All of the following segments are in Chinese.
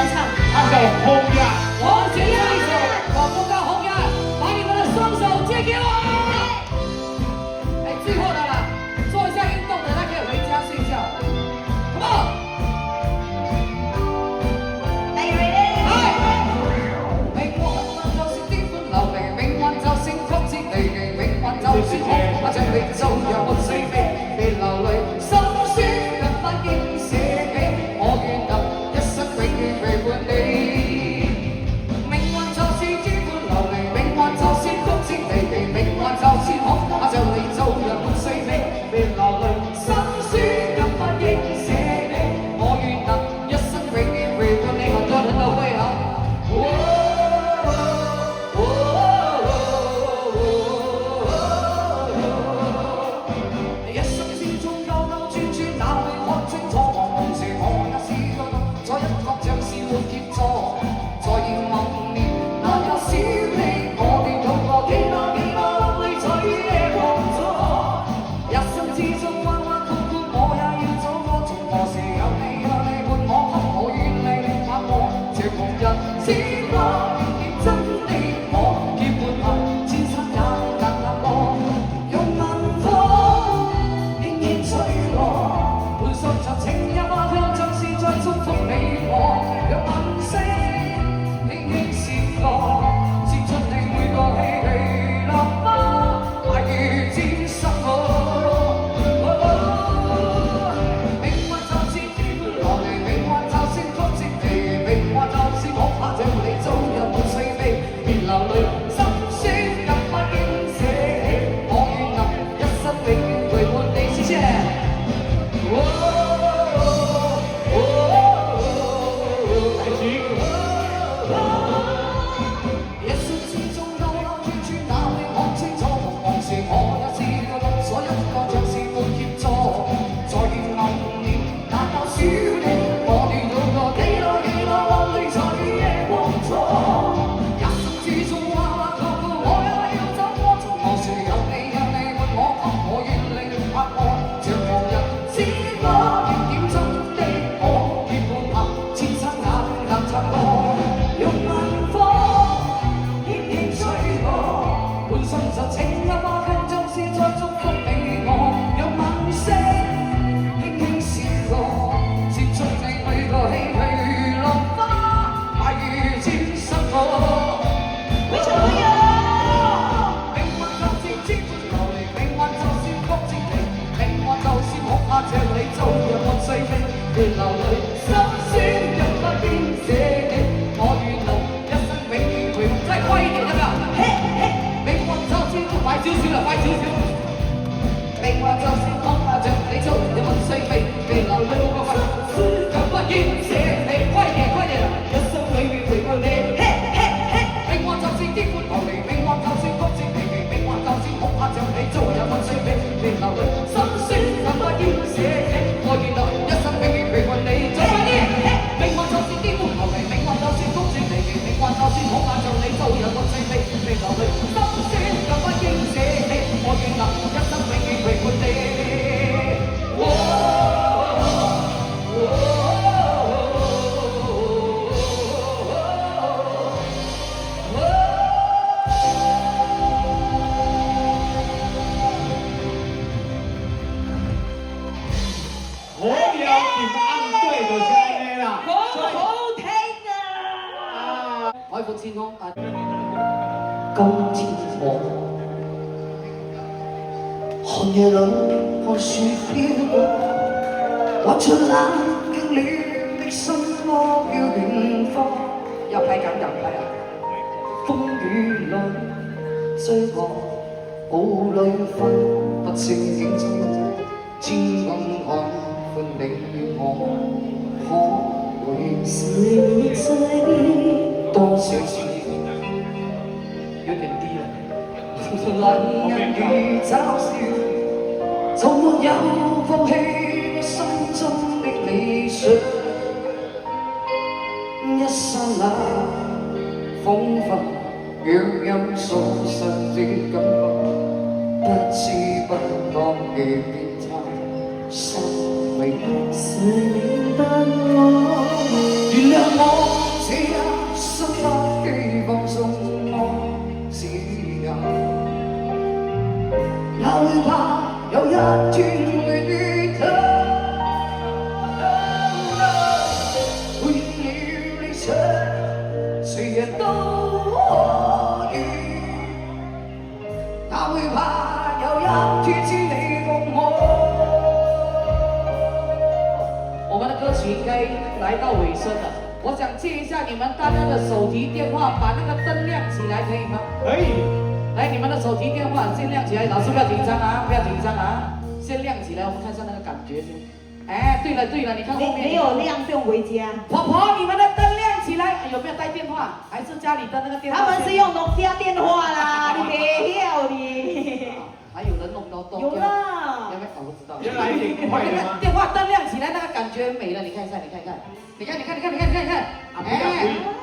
唱。叫红日，我只要一首广播告红日，把你们的双手借给我。哎，最后的啦，做一下运动的，那可以回家睡觉。Come on！ Are you ready？ 命運就是天歡流離，命運就是曲折離奇，命運就是空，把着你就讓我死飛，別流淚，心酸卻不應捨棄，我願能一生永遠陪伴你。命運就是天歡流離，命運就是曲折離奇，命運就是空，把着你就讓我死飛，別流淚，心酸卻不應捨棄，我願能一生永遠陪伴你。很多人都會啊。一生之中兜兜轉轉，哪會看清楚？往時我也試過咗一個像是活協助，在某年哪有小你，我哋有過幾多淚水夜光咗。一生之中彎彎曲曲，我也要走過，從何時有你伴我，給我遠離拍過，這無人知我願真你我，結伴行千山也難行過，用文火輕輕吹過，伴隨着情一花香，像是在祝福你我，讓晚星輕輕閃過，接出你每個嬉戲落花，快如沾濕我。命運就是天歡流離，命運就是曲折離奇，命運就是我怕着你早日沒死飛，別流淚，心酸更不應捨棄，我願能一生永遠陪伴你。謝謝。一生之中兜兜轉轉，哪會看清楚？往時我也試過所一個像是沒協助，在某年哪有少你，我哋有過幾多淚水夜光咗。一生之中彎彎曲曲，我也要走過，從何時有你伴我，給我遠離拍過，像無人知我願點真的我，結伴行千山眼難尋過，用文火輕輕吹過，伴隨着情一花香，像是在祝福你我，讓晚星輕輕閃過，接觸你每個嬉戲落花，快如沾濕我。命運就是天歡流離，命運就是曲折離奇，命運就是我怕着你早日沒死飛，別流淚，心酸卻不應捨棄，我願能一生永遠陪伴。再快一點得唔得？嘿嘿，命運就是快少少啦，快少少。命運就是我怕着你早日沒死飛，別流淚，卻不應捨棄，快點快點，一生永遠陪伴你。嘿嘿嘿，命運就是天歡流離，命運就是曲折離奇，命運就是我怕着你早日沒死飛，別流淚，心酸卻不應捨棄，我願能一生永遠陪伴你。再快啲！命運就是天歡流離，命運就是曲折離奇，命運就是我怕着你早日沒死飛，別流淚，心酸卻不應捨棄，我願能一生永遠陪伴你。紅日點啱對就係你啦。好好聽啊！海闊天空啊！今天我寒夜裏看雪飄過，畫出冷經了的心窩飄遠方，又批緊又批啊！風雨裏追我，霧裏分不清景色，千分愛歡你我，可會是你在變？多少次有點低啊！冷人如嘲笑，就沒有放棄我心中的理想。一剎那，彷彿若有所失的感覺，不知不覺地變態心永是你不我，原諒我。我這一生不羈放縱我自由，也會怕有一天會跌倒。為了理想，誰人都可以，也會怕有一天只你共我。我们的歌曲应该来到尾声了，我想借一下你们大家的手提电话，把那个灯亮起来，可以吗？可以。来，你们的手提电话先亮起来，老师不要紧张啊，不要紧张啊，先亮起来，我们看一下那个感觉先。哎，对了对了，你看后面没有亮不用回家。婆婆，你们的灯亮起来，有没有带电话？还是家里的那个电话？他们是用诺基亚电话啦，你别要你。还有人弄到动。有啦。有没有？我不知道。原来挺快的吗？电话灯亮起来，那个感觉美了，你看一下，你看一看，你看，你看，你看，你看，你看，你看，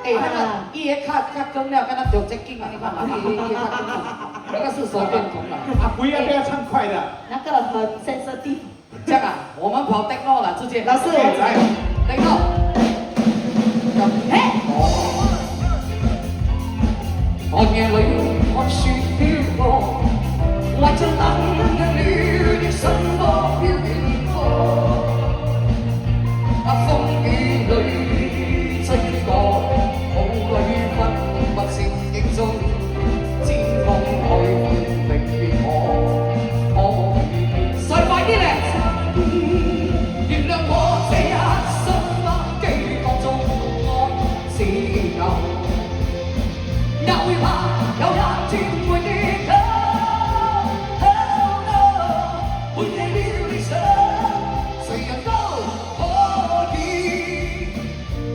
哎，那个夜看更了，跟他有接近啊，你看嘛，夜看更了，那个是手电筒了。阿贵要不要唱快的？那个很 sensitive。这样啊，我们跑 techno 了，直接。老师，来 techno。嘿。寒夜裏看雪飄過，或者等一了的心波飄過。風雨裏追過，霧裏分不清影蹤，天空海闊明我。再快啲咧！原諒我這一生不羈放縱愛自由，也會怕有一天會跌倒。背棄了理想，誰人都可以，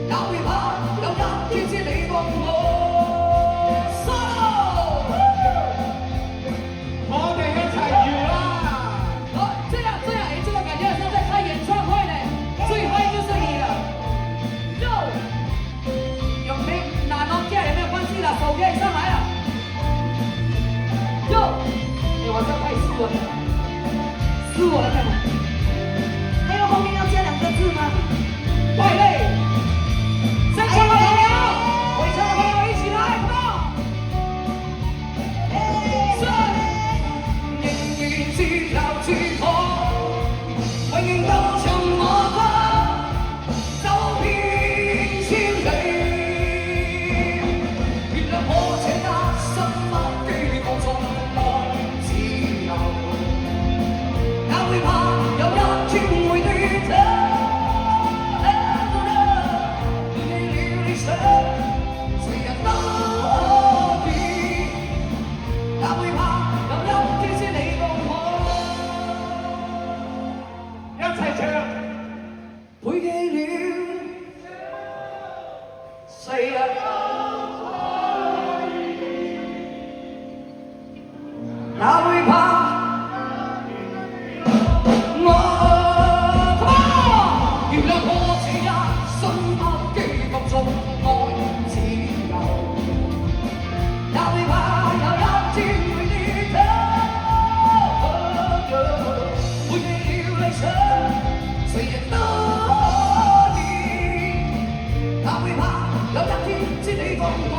也會怕有一天知你共我。我哋一齊搖啦！好，这样，哎，这个感觉好像在开演唱会呢，最嗨就是你了。哟，有没拿诺基亚也没有关系了，手可以上来了。哟，哎，我这太斯文了，是我的干嘛？还有后面要加2个字吗？快嘞！在场的朋友，会场的朋友一起来，come on！仍然自由自可，永遠都像我歌，走遍千里。原諒我這一生不羈放縱愛自由，也會怕有一天會跌倒。背棄了理想，誰人都可以，也會怕有一天知你共我。一齊唱。背棄了誰人也會怕我。原諒我這一生不羈放縱愛自由，也會怕有一天會跌倒。背棄了理想，誰人都可以，也會怕有一天知你共我。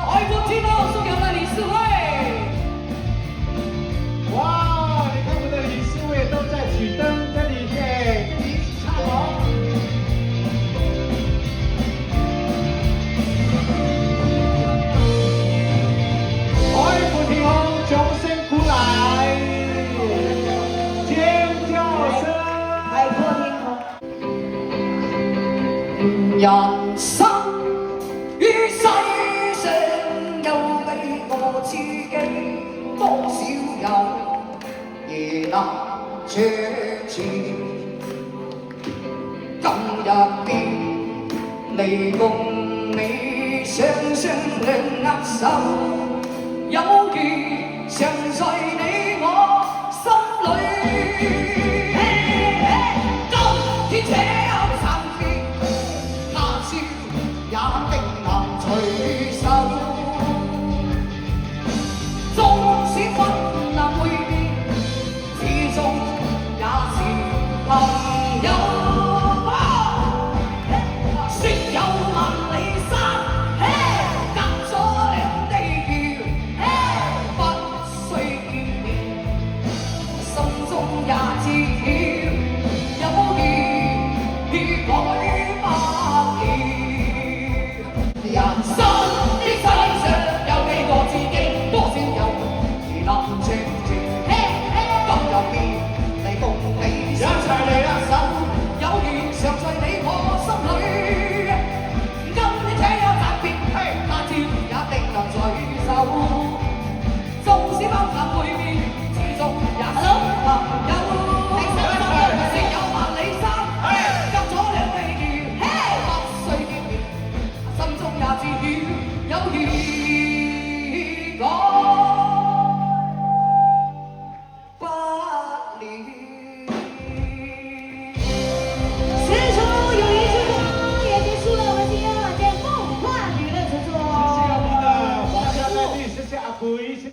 海闊天空送給我們理事會。哇！你看我们的理事会都在举灯在里面，一起唱哦。海阔天空，掌聲鼓來，尖叫聲。海阔天空。人生於世上有你我知己，多少有夜闌長情，今日便嚟共你雙雙兩握手，有緣常在你。